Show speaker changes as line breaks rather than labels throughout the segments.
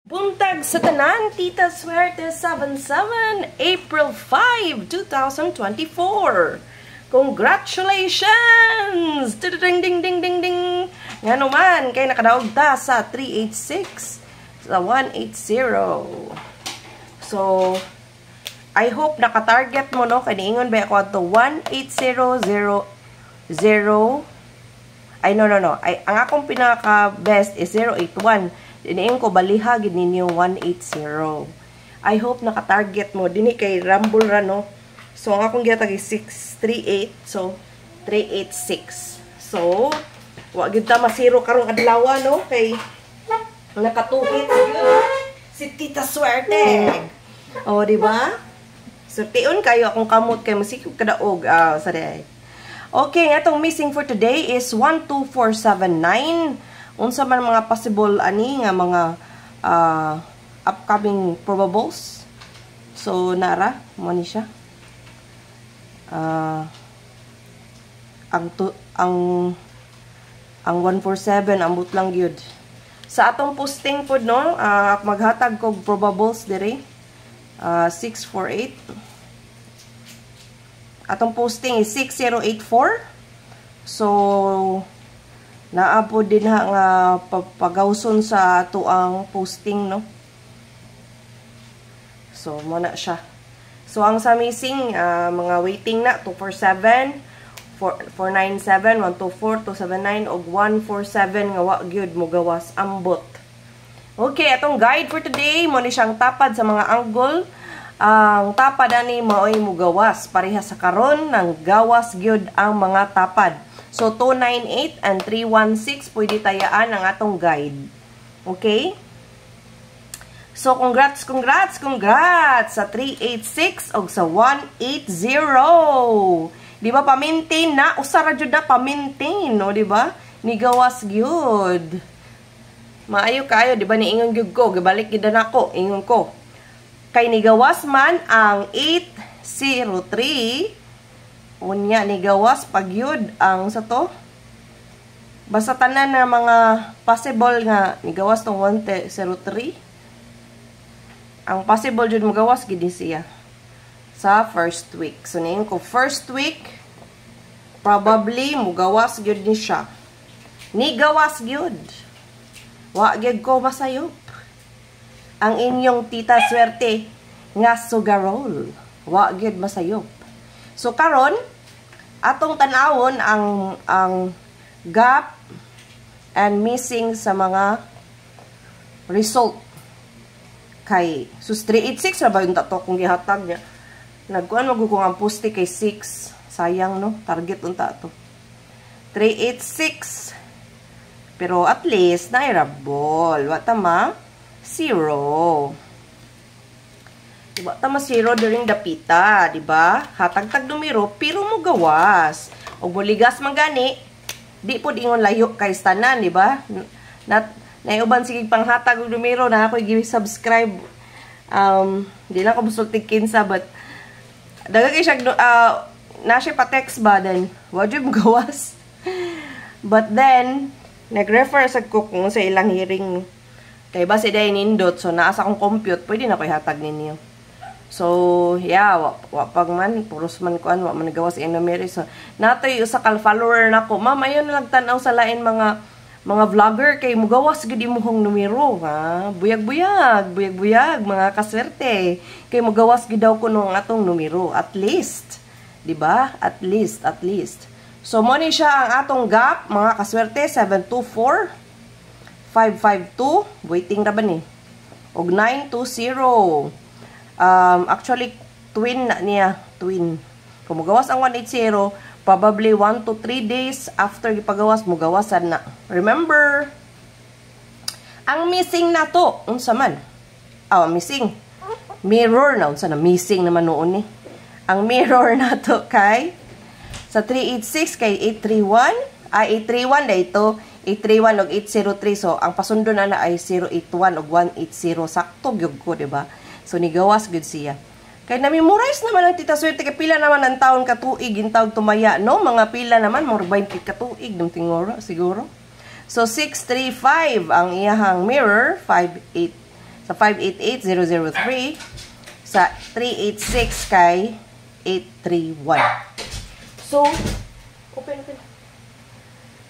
Buntag sa tanan, Tita Swerte 77, April 5, 2024. Congratulations! Ding ding ding ding ding. Nga naman, kay nakadaog ta sa 386 sa 180. So, I hope naka-target mo, no? Kaya niingon ba ako ato 18000. Ay, no. Ang akong pinaka-best is 081. Diniin ko balihagin ninyo 180. I hope naka-target mo. Dini kay Rumble ra, no? So, ang akong ginatag is 638. So, 386. So, wag yun ta masiro karong adlaw, no? Kay nakatuhit si Tita Swerte. O, diba? So, tiun kayo akong kamot kay masikip kadaog. Sorry. Okay, atong missing for today is 12479. Unsa man mga possible ani nga mga upcoming probables. So nara mo ni siya. Ang 147 ambot lang gyud. Sa atong posting pod, no, maghatag kog probables diri. 648. Atong posting is 6084. So naapod din nga pagawson sa tuang posting, no? So, muna siya. So, ang sa missing, mga waiting na, 247, 497, 124, 279, o 147 nga wagyud mo gawas ambot. Okay, atong guide for today, mo ni siyang tapad sa mga angle. Ang tapad ani maoy mo gawas. Pareha sa karon ng gawas gyud ang mga tapad. So, 298 and 316 pwede tayaan ang atong guide. Okay? So, congrats sa 386 o sa 180. Di ba, pa-maintain na? Usara jud na pa-maintain, no? Di ba? Nigawas gyud. Maayo kayo, di ba? Niingon gyud ko. Gibalik gyud na ako. Ingon ko. Kay nigawas man ang 803. Unya ni gawas pagyud ang sa to. Basta tanan na mga possible nga ni gawas tong 103. Ang possible jud mo gawas gid siya sa first week. So niin ko first week probably mo gawas gyud ni siya. Ni gawas gyud. Wa gyud ko masayop. Ang inyong Tita Swerte nga sugarol. Wa gyud masayop. So karon atong tan-awon ang gap and missing sa mga result kay sus 386 ra ba yung tato kung gihatag niya. Nagkuan magugong ang poste kay 6. Sayang, no? Target unta to. 386. Pero at least nairabol. Wa tama 0. Diba? Tama 0 during dapita, diba? Hatag-tag numero, pero mo gawas. O buligas magani, di po ingon layo kay stanan, diba? Naiuban sige panghatag og numero na ako gi-subscribe. Di lang ko musultig kinsa, but daga kay siya, na siya pa-text ba, then, wajud mo gawas. But then, nag-refer sa ko kung sa ilang hearing, kay ba si day nindot, so naasa kong compute, pwede na ko'y hatag ninyo. So, yeah, wapag man, puros man kuan, wa man gawas enumerate. So, natoy usa ka follower nako. Ma'am, ayon nagtan-aw sa lain mga vlogger kay mugawas gid imong numero, ha. Buyag-buyag mga kaswerte. Kay mugawas gid daw kuno ang atong numero at least, di ba? At least. So, mo ni siya ang atong gap, mga kaswerte 724 552, waiting ra ba ni? Og 920. Actually, twin na niya. Twin. Kung magawas ang 180, probably 1 to 3 days after ipagawas, mugawasan na. Remember, ang missing na to, unsa man? Missing. Mirror na. Unsa na? Missing naman noon eh. Ang mirror na to kay sa 386 kay 831. 831 na ito. 831 og 803. So, ang pasundo na ay 081 og 180. Sakto gyud ko, diba? So, nigawas good siya. Kaya na-memorize naman ang Tita Swerte. Kaya pila naman ang taon katuig, yung tawag tumaya, no? Mga pila naman, more 20 katuig, siguro. So, 635 ang iyahang mirror, Sa 588,003. Sa 386 kay 831. So, open.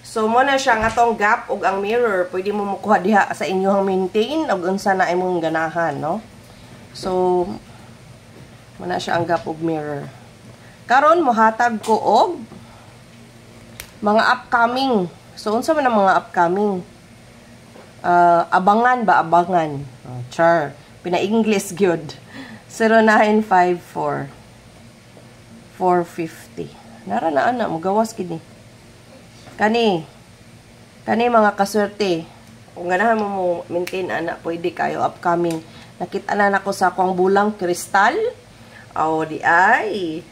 So, mo na siya nga tong gap ug ang mirror. Pwede mo mukuha diha sa inyong maintain ug unsa na imong ganahan, no? So, mo na siya ang gap ug mirror. Karon mohatag ko og mga upcoming. So, unsa man ang mga upcoming? Abangan ba? Abangan. Oh, char. Pina-English gyud. 0954 450. Nara na ana mo gawas kini. Kani mga kaswerte. Kung ganahan mo maintain ana, pwede kayo upcoming. Nakita na nako sa akong bulang kristal. O di ay.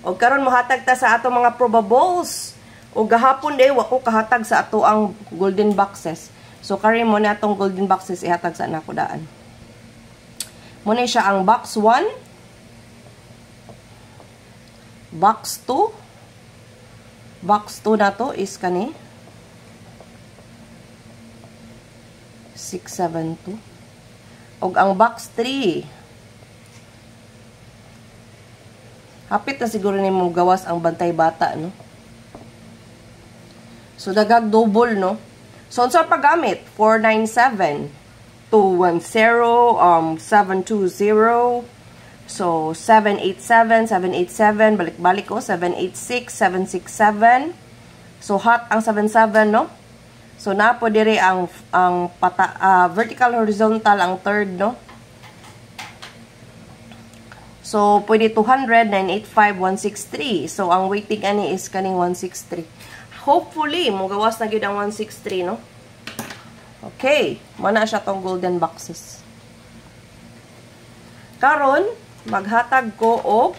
O karon mohatag ta sa ato mga probables. O gahapon day wako kahatag sa ato ang golden boxes. So kari mo na atong golden boxes ihatag sa nako daan. Muna siya ang box 1, box 2, box 2 na to is kani 672. Og ang box 3, hapit na siguro nimo gawas ang bantay bata, no? So dagag double, no? So unsa paggamit? 497 210, 720, so 787, 787, balik-balik ko, 786, 767, so hot ang 77, no? So napo dire ang vertical horizontal ang third, no? So pwede 200, 985, 163, so ang waiting ani is kaning 163. Hopefully mo gawas na gyud ang 163, no? Okay, mana siya tong golden boxes. Karon, maghatag ko og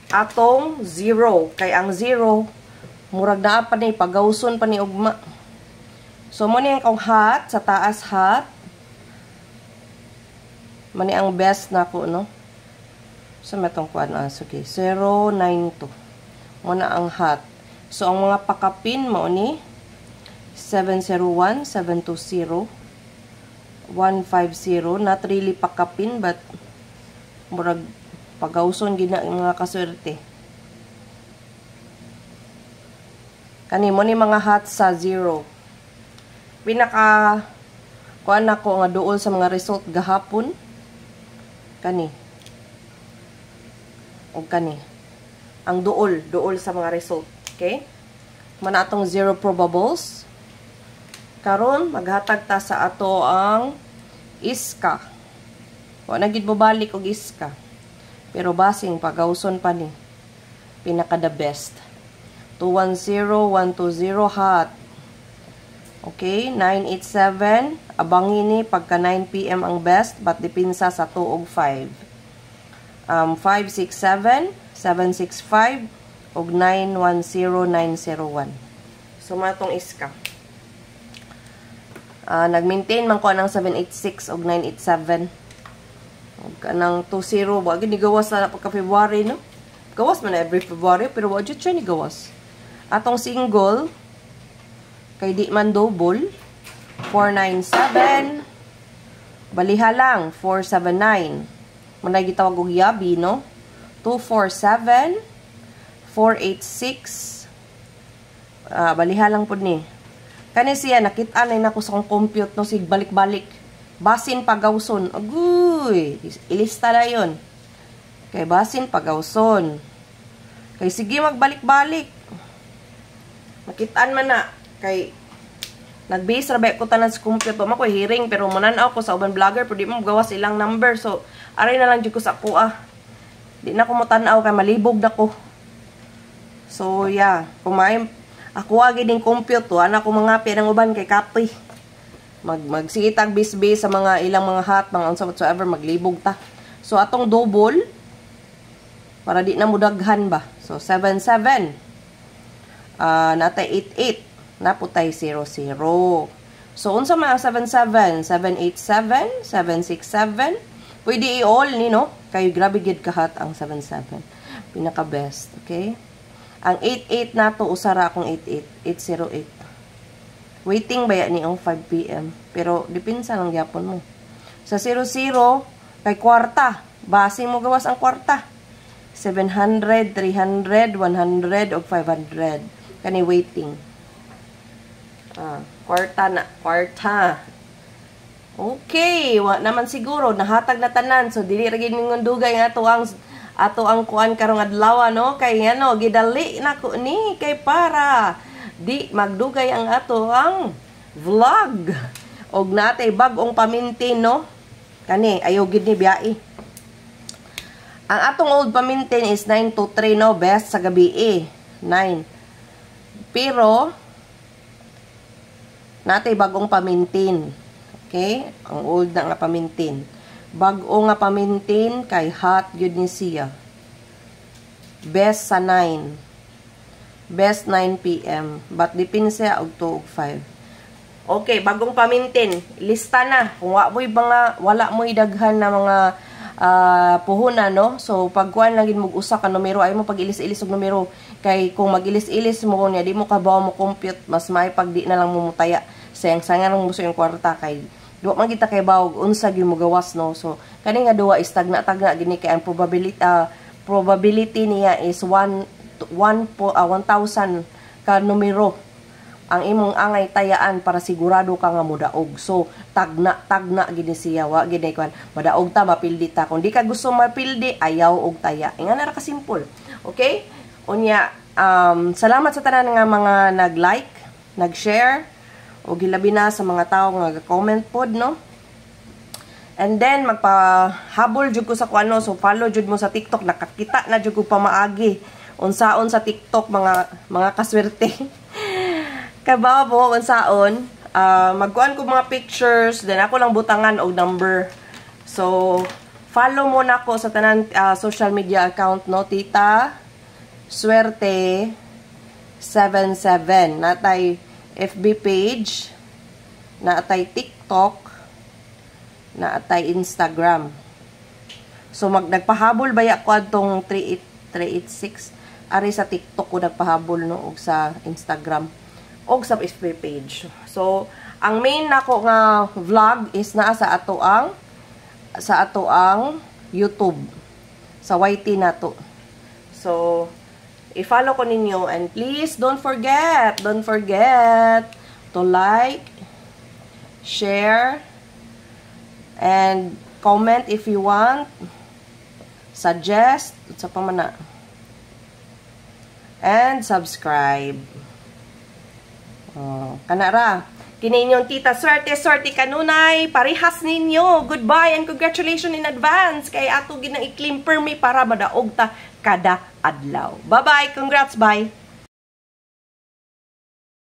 atong 0. Kay ang 0, murag naa pa ni, pagawson pa ni ugma. So, mo ni ang hot, sa taas hot. Mani ang best na ko, no? So, metong kuan na. Okay, 092. Muna ang hot. So, ang mga pakapin mo ni 701, 720, 150. Not really pakapin, but murag pagawson gina mga kaswerte. Kani mo ni mga hot sa 0. Pinaka kuan ako nga duol sa mga result gahapon. Kani. O kani. Ang duol sa mga result. Okay? Mana atong 0 probables. Karon maghatag ta sa ato ang iska. Wa na gid balik og iska. Pero basing pagawson pa ni. Pinaka the best. 210, 120 hot. Okay, 987. Abangin ni pagka 9 PM ang best, but dipinsa sa 2 og 5. 567, 765 og 910, 901. So matong iska. Nag-maintain man ko ng 786 og 987. Og kanang 20, wa gid ni gawas na pagka February, no? Gawas man na every February, pero wa jud siya ni gawas. Atong single kay di man double 497, baliha lang 479. Manay gitawag og yabi, no? 247, 486. Baliha lang pud ni. Kani siya, nakita na nako sa kong compute, no, sig balik-balik. Basin pagawson. Agoy, ilista na yun. Kay basin pagawson. Kay sige magbalik-balik. Nakitaan man na. Kay nag-base rabay ko tanan sa compute. Mako hearing, pero mananaw ko sa uban vlogger, pero di mo gawas ilang number. So, aray na lang dyan ko sa kuha. Di na ko mo tanaw, kay malibog na ko. So, yeah. Kumain. Ako agi ding compute to, ana ko mga ng uban kay Kapoy. Magsigitag bis-bis sa mga ilang mga hot, mga unsa whatsoever, maglibog ta. So atong double para di na mudaghan ba. So 77. Natay 88, naputay 00. So unsa man ang 77, 787, 767. Pwede i-all ni, no? Kay grabe gid kahat ang 77. Pinaka best, okay? Ang 88 nato usara akong 88, 808. Waiting ba ni ang 5 PM. Pero dipinsa lang gyapon mo. Sa 00, kay kwarta. Base mo gawas ang kwarta. 700, 300, 100, o 500. Kani waiting. Kwarta na. Kwarta. Okay. Wa naman siguro. Nahatag na tanan. So, dili rin yung dugay nga ato ang kuan karong adlaw, no? Kay ano, gidali na ko ni. Kay para di magdugay ang ato ang vlog. Og natay bag-ong pamintin, no? Kani, ayaw gid ni biyai. Ang atong old pamintin is 9 to 3, no? Best sa gabi, 9. Pero, natay bagong pamintin. Okay? Ang old na nga pamintin. Bago nga pamintin, kay hot yun ni siya. Best sa 9. Best 9 p.m. But dipin siya og 2 og 5. Okay, bagong pamintin. Lista na. Kung wala mo idaghan na mga puhunan, no? So, pagkuhan lang mo usa ka numero, ay mo pag-ilis-ilis og numero. Kay kung mag-ilis-ilis mo niya, di mo kabaw mo compute, mas may pag di na lang mo mutaya. Sayang-sayang lang mo sa yung kwarta kay duwa man kita kay bawog unsa gyud mo gawas, no? So, kani nga duwa is tagna gini kay ang probability niya is 1,000 ka numero ang imong angay tayaan para sigurado ka nga modaog. So, tagna gini siya, wa gini kwan madaog ta, mapildi ta. Kung di ka gusto mapildi, ayaw og taya. Nga na ra ka simple. Okay? Unya, salamat sa tanan nga mga nag-like, nag-share, o gilabi na sa mga tao nga comment pod, no? And then, magpahabol jud ko sa kuano. So, follow jud mo sa TikTok. Nakakita na jud ko pamaagi. Unsaon sa TikTok, mga kaswerte. Kabawa po, unsaon. Magkuhan ko mga pictures. Then, ako lang butangan og number. So, follow mo na ko sa tanan social media account, no? Tita Swerte 77. Natay FB page. Natay TikTok. Natay Instagram. So, nagpahabol baya ko atong 386. Ari sa TikTok ko nagpahabol, no? Og sa Instagram. Og sa FB page. So, ang main nako nga vlog is naa sa ato ang YouTube. Sa YT nato. So, i-follow ko ninyo and please don't forget to like, share, and comment if you want, suggest, sa pamana, and subscribe. Kanara, kininyong Tita Swerte kanunay, parihas ninyo. Goodbye and congratulations in advance. Kay ato ginang i-claim permi para madaog ta kada adlaw. Bye-bye, congrats, bye.